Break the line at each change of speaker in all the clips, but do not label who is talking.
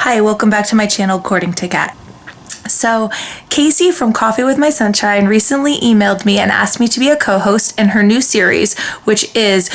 Hi, welcome back to my channel, According to Kat. So, Casey from Coffee with My Sunshine recently emailed me and asked me to be a co-host in her new series, which is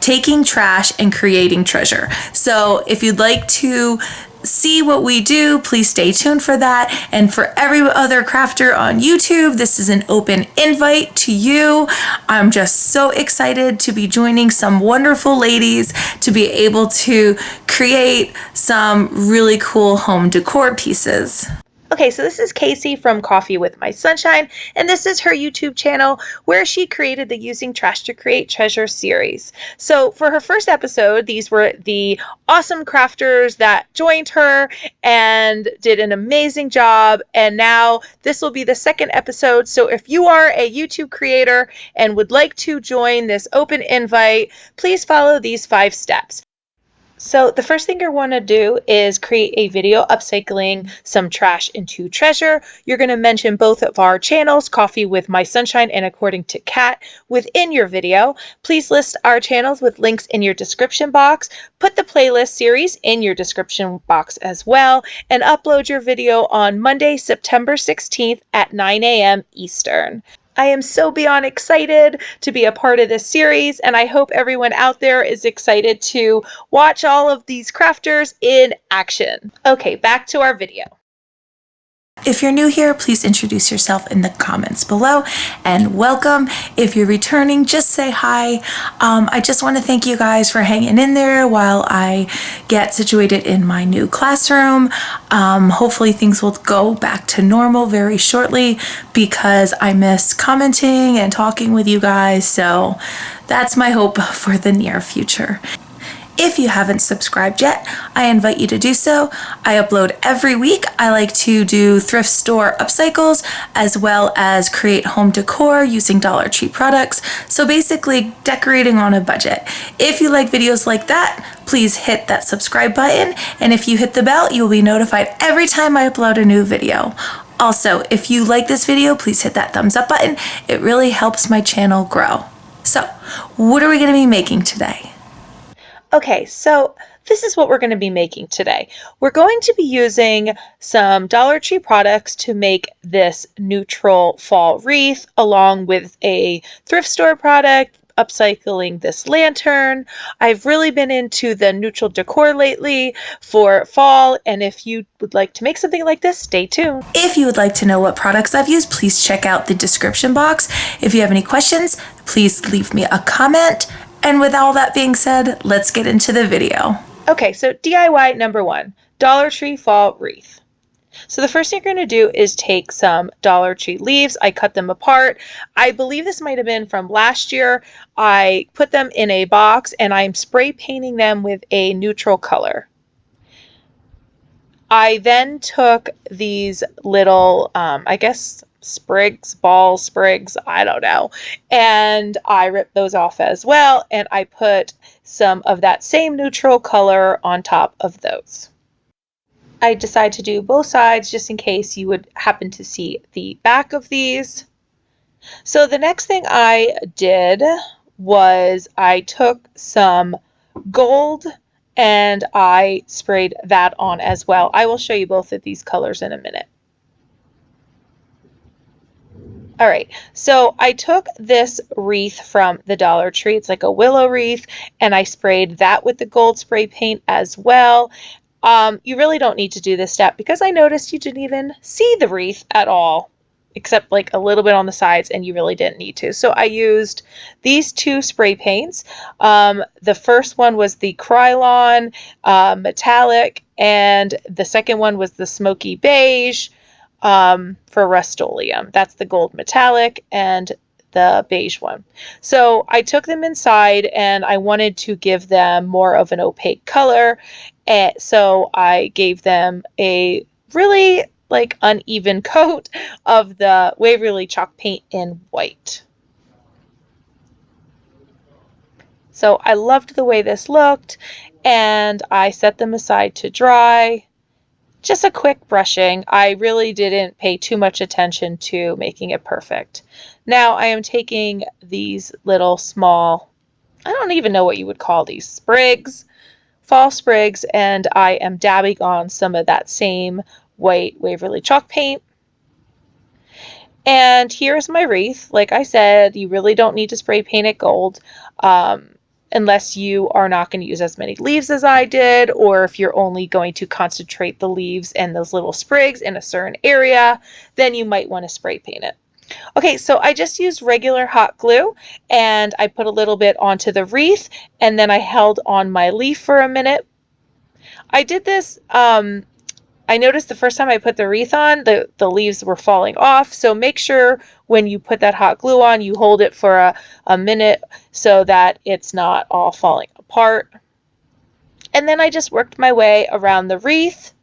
Taking Trash and Creating Treasure. So, if you'd like to see what we do, please stay tuned for that. And for every other crafter on YouTube, this is an open invite to you. I'm just so excited to be joining some wonderful ladies to be able to create some really cool home decor pieces. Okay, so this is Casey from Coffee with My Sunshine, and this is her YouTube channel where she created the Using Trash to Create Treasure series. So for her first episode, these were the awesome crafters that joined her and did an amazing job, and now this will be the second episode. So if you are a YouTube creator and would like to join this open invite, please follow these 5 steps. So the first thing you're going to do is create a video upcycling some trash into treasure. You're going to mention both of our channels, Coffee with My Sunshine and According to Kat, within your video. Please list our channels with links in your description box. Put the playlist series in your description box as well, and upload your video on Monday, September 16th at 9 a.m. Eastern. I am so beyond excited to be a part of this series, and I hope everyone out there is excited to watch all of these crafters in action. Okay, back to our video. If you're new here, please introduce yourself in the comments below, and welcome. If you're returning, just say hi. I just want to thank you guys for hanging in there while I get situated in my new classroom. Hopefully things will go back to normal very shortly because I miss commenting and talking with you guys, so that's my hope for the near future. If you haven't subscribed yet, I invite you to do so. I upload every week. I like to do thrift store upcycles as well as create home decor using Dollar Tree products. So basically decorating on a budget. If you like videos like that, please hit that subscribe button. And if you hit the bell, you'll be notified every time I upload a new video. Also, if you like this video, please hit that thumbs up button. It really helps my channel grow. So, what are we going to be making today? Okay, so this is what we're going to be making today. We're going to be using some Dollar Tree products to make this neutral fall wreath, along with a thrift store product, upcycling this lantern. I've really been into the neutral decor lately for fall, and if you would like to make something like this, stay tuned. If you would like to know what products I've used, please check out the description box. If you have any questions, please leave me a comment. And with all that being said, let's get into the video. Okay, so DIY number 1, Dollar Tree Fall Wreath. So the first thing you're going to do is take some Dollar Tree leaves. I cut them apart. I believe this might have been from last year. I put them in a box and I'm spray painting them with a neutral color. I then took these little, I guess, ball sprigs, I don't know, and I ripped those off as well, and I put some of that same neutral color on top of those. I decided to do both sides just in case you would happen to see the back of these. So the next thing I did was I took some gold and I sprayed that on as well. I will show you both of these colors in a minute. All right, so I took this wreath from the Dollar Tree. It's like a willow wreath, and I sprayed that with the gold spray paint as well. You really don't need to do this step because I noticed you didn't even see the wreath at all, except like a little bit on the sides, and you really didn't need to. So I used these 2 spray paints. The first one was the Krylon Metallic, and the second one was the Smoky Beige. For Rustoleum. That's the gold metallic and the beige one. So I took them inside and I wanted to give them more of an opaque color. And so I gave them a really like uneven coat of the Waverly Chalk Paint in white. So I loved the way this looked and I set them aside to dry. Just a quick brushing. I really didn't pay too much attention to making it perfect. Now I am taking these little small, I don't even know what you would call these, sprigs fall sprigs, and I am dabbing on some of that same white Waverly Chalk Paint. And here's my wreath. Like I said, you really don't need to spray paint it gold unless you are not going to use as many leaves as I did, or if you're only going to concentrate the leaves and those little sprigs in a certain area, then you might want to spray paint it. Okay, so I just used regular hot glue and I put a little bit onto the wreath, and then I held on my leaf for a minute. I did this I noticed the first time I put the wreath on, the leaves were falling off. So make sure when you put that hot glue on, you hold it for a minute so that it's not all falling apart. And then I just worked my way around the wreath,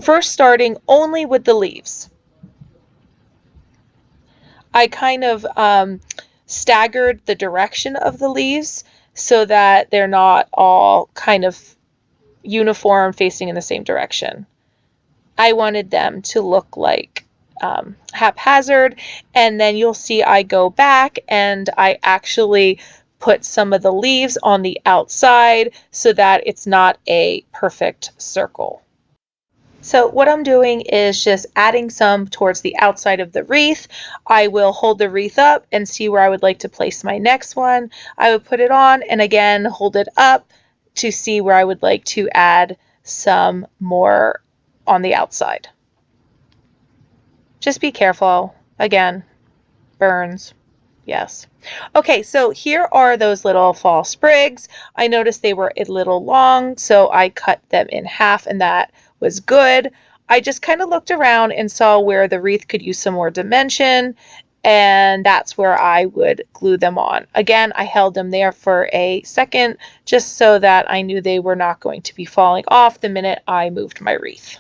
first starting only with the leaves. I kind of staggered the direction of the leaves so that they're not all kind of uniform facing in the same direction. I wanted them to look like haphazard, and then you'll see I go back and I actually put some of the leaves on the outside so that it's not a perfect circle. So what I'm doing is just adding some towards the outside of the wreath. I will hold the wreath up and see where I would like to place my next one. I would put it on and again hold it up to see where I would like to add some more on the outside. Just be careful. Again, burns. Yes. Okay, so here are those little fall sprigs. I noticed they were a little long, so I cut them in half, and that was good. I just kind of looked around and saw where the wreath could use some more dimension, and that's where I would glue them on. Again, I held them there for a second just so that I knew they were not going to be falling off the minute I moved my wreath.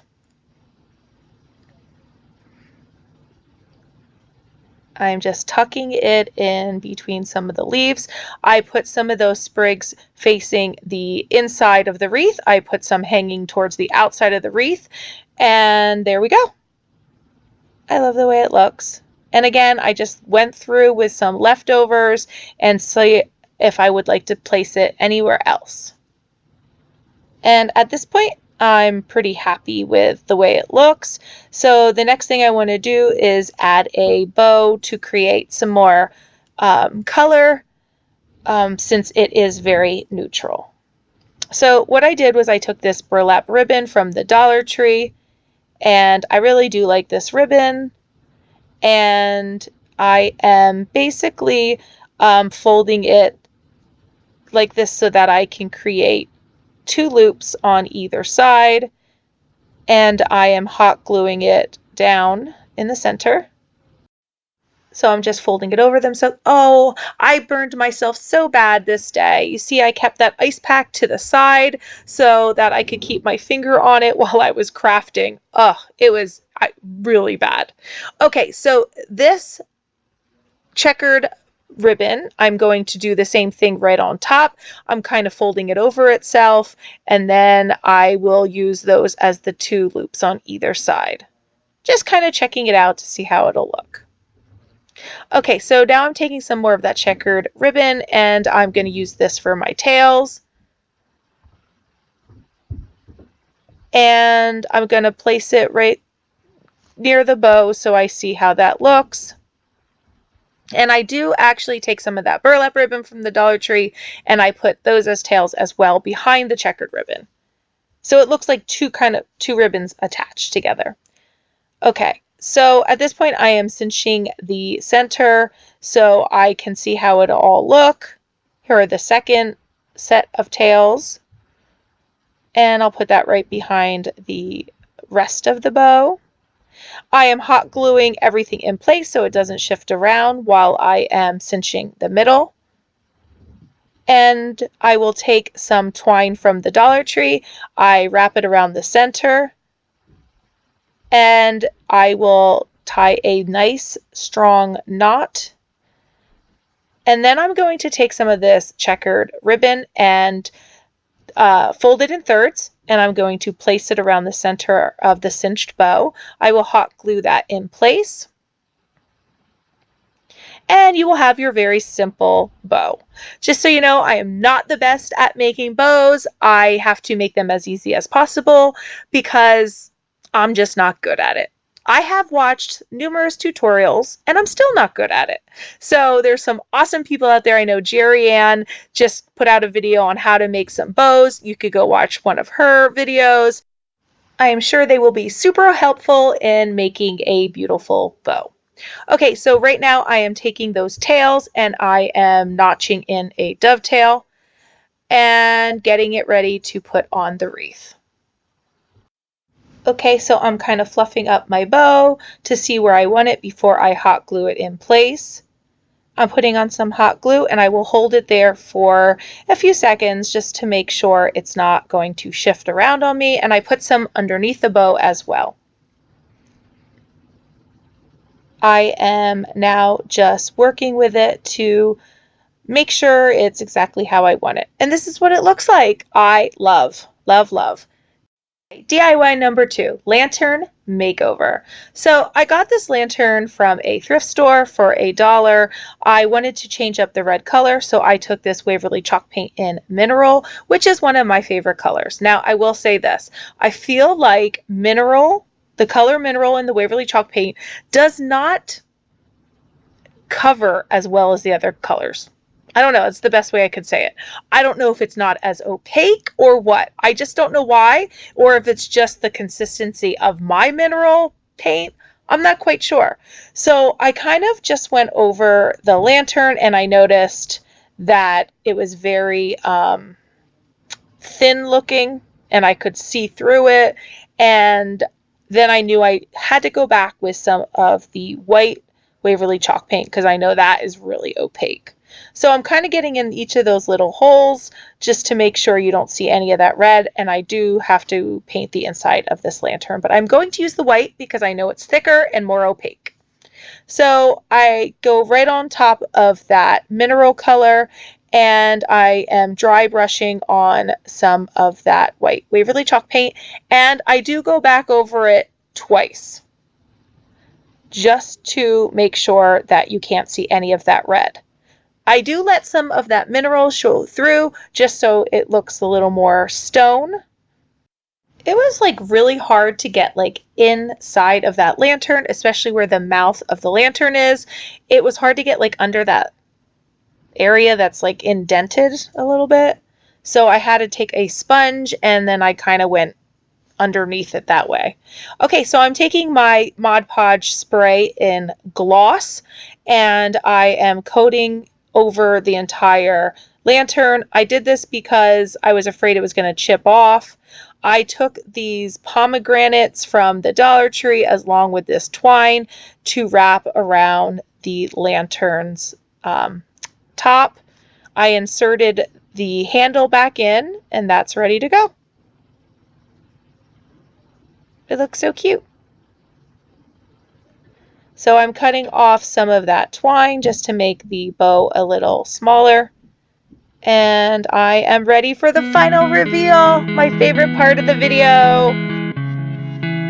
I'm just tucking it in between some of the leaves. I put some of those sprigs facing the inside of the wreath. I put some hanging towards the outside of the wreath, and there we go. I love the way it looks. And again, I just went through with some leftovers and see if I would like to place it anywhere else. And at this point, I'm pretty happy with the way it looks. So the next thing I want to do is add a bow to create some more color since it is very neutral. So what I did was I took this burlap ribbon from the Dollar Tree, and I really do like this ribbon, and I am basically folding it like this so that I can create 2 loops on either side, and I am hot gluing it down in the center. So I'm just folding it over them. So, oh, I burned myself so bad this day. You see, I kept that ice pack to the side so that I could keep my finger on it while I was crafting. Ugh, it was really bad. Okay, so this checkered ribbon, I'm going to do the same thing right on top. I'm kind of folding it over itself, and then I will use those as the 2 loops on either side. Just kind of checking it out to see how it'll look. Okay, so now I'm taking some more of that checkered ribbon, and I'm going to use this for my tails. And I'm going to place it right near the bow so I see how that looks. And I do actually take some of that burlap ribbon from the Dollar Tree and I put those as tails as well behind the checkered ribbon. So it looks like two ribbons attached together. Okay, so at this point I am cinching the center so I can see how it'll all look. Here are the second set of tails. And I'll put that right behind the rest of the bow. I am hot gluing everything in place so it doesn't shift around while I am cinching the middle. And I will take some twine from the Dollar Tree. I wrap it around the center. And I will tie a nice strong knot. And then I'm going to take some of this checkered ribbon and fold it in thirds, and I'm going to place it around the center of the cinched bow. I will hot glue that in place. and you will have your very simple bow. Just so you know, I am not the best at making bows. I have to make them as easy as possible because I'm just not good at it. I have watched numerous tutorials and I'm still not good at it. So there's some awesome people out there. I know Jerry Ann just put out a video on how to make some bows. You could go watch one of her videos. I am sure they will be super helpful in making a beautiful bow. Okay, so right now I am taking those tails and I am notching in a dovetail and getting it ready to put on the wreath. Okay, so I'm kind of fluffing up my bow to see where I want it before I hot glue it in place. I'm putting on some hot glue and I will hold it there for a few seconds just to make sure it's not going to shift around on me, and I put some underneath the bow as well. I am now just working with it to make sure it's exactly how I want it. And this is what it looks like. I love, love, love. DIY number 2, lantern makeover. So I got this lantern from a thrift store for $1. I wanted to change up the red color, so I took this Waverly Chalk Paint in Mineral, which is one of my favorite colors. Now I will say this, I feel like Mineral, the color Mineral in the Waverly Chalk Paint, does not cover as well as the other colors. I don't know, it's the best way I could say it. I don't know if it's not as opaque or what. I just don't know why, or if it's just the consistency of my Mineral paint. I'm not quite sure. So I kind of just went over the lantern and I noticed that it was very thin looking and I could see through it. And then I knew I had to go back with some of the white Waverly Chalk Paint because I know that is really opaque. So I'm kind of getting in each of those little holes just to make sure you don't see any of that red, and I do have to paint the inside of this lantern, but I'm going to use the white because I know it's thicker and more opaque. So I go right on top of that mineral color and I am dry brushing on some of that white Waverly Chalk Paint, and I do go back over it twice just to make sure that you can't see any of that red. I do let some of that mineral show through just so it looks a little more stone. It was like really hard to get like inside of that lantern, especially where the mouth of the lantern is. It was hard to get like under that area that's like indented a little bit. So I had to take a sponge and then I kind of went underneath it that way. Okay, so I'm taking my Mod Podge spray in gloss and I am coating over the entire lantern. I did this because I was afraid it was going to chip off. I took these pomegranates from the Dollar Tree along with this twine to wrap around the lantern's top. I inserted the handle back in and that's ready to go. It looks so cute. So I'm cutting off some of that twine just to make the bow a little smaller. And I am ready for the final reveal, my favorite part of the video.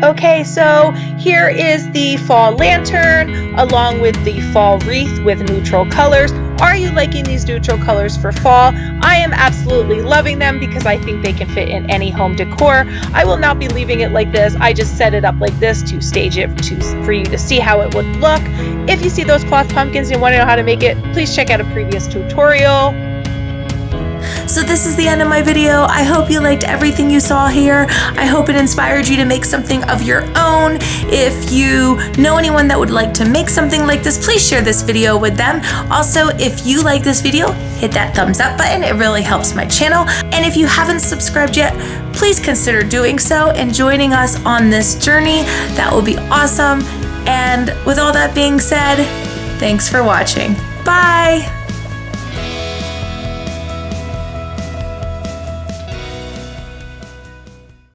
Okay, so here is the fall lantern along with the fall wreath with neutral colors. Are you liking these neutral colors for fall? I am absolutely loving them because I think they can fit in any home decor. I will not be leaving it like this. I just set it up like this to stage it for you to see how it would look. If you see those cloth pumpkins and want to know how to make it, please check out a previous tutorial.
So this is the end of my video. I hope you liked everything you saw here. I hope it inspired you to make something of your own. If you know anyone that would like to make something like this, please share this video with them. Also, if you like this video, hit that thumbs up button. It really helps my channel. And if you haven't subscribed yet, please consider doing so and joining us on this journey. That will be awesome. And with all that being said, thanks for watching. Bye!